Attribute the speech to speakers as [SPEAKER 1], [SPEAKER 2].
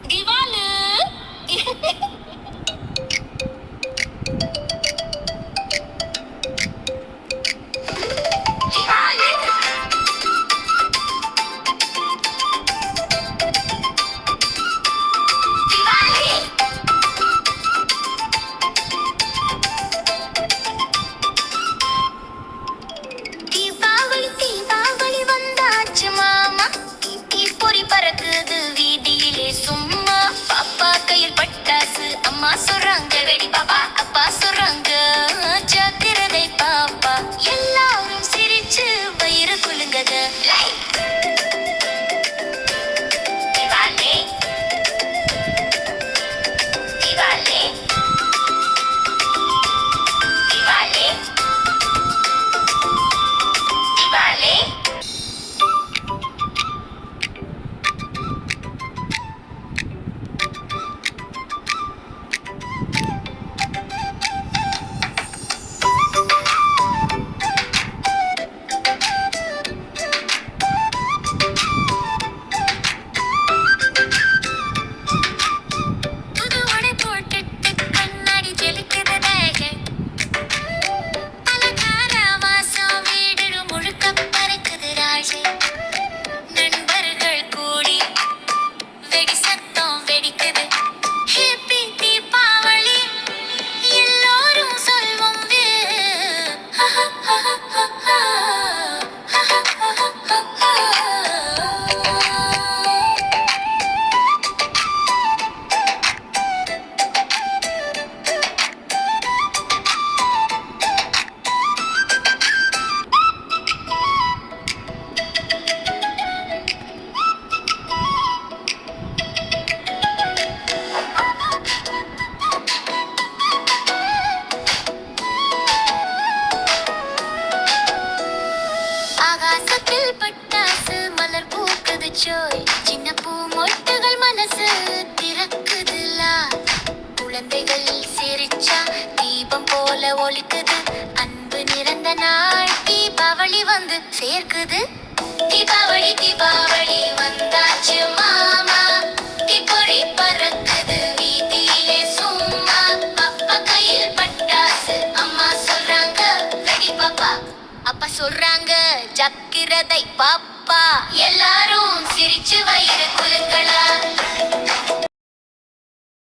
[SPEAKER 1] திவாலு அம்மா சொல்றாங்க வெடி பாப்பா, அப்பா சொல்றாங்க ஜாக்கிரதை பாப்பா. எல்லாரும் சிரிச்சு வயிறு குலுங்கத. திவாலி திவாலி திவாலி திவாலி. ஆகாசத்தில் பட்டாசு மலர் பூக்குது சோய், சின்ன பூ மொட்டுகள் மனசு திறக்குதுல. குழந்தைகள் சிரிச்சா தீபம் போல ஒலிக்குது. அன்பு நிறந்த நாள் தீபாவளி வந்து சேர்க்குது. தீபாவளி தீபாவளி வந்தாச்சு மாமா, தீப்பொறி பறக்குது வீதியிலே சும்மா. அப்பா கையில் பட்டாசு, அம்மா சொல்றாங்க வெடி பாப்பா, அப்பா சொல்றாங்க ஜாக்கிரதை பாப்பா. எல்லாரும் சிரிச்சு வயிறு குலுங்களா.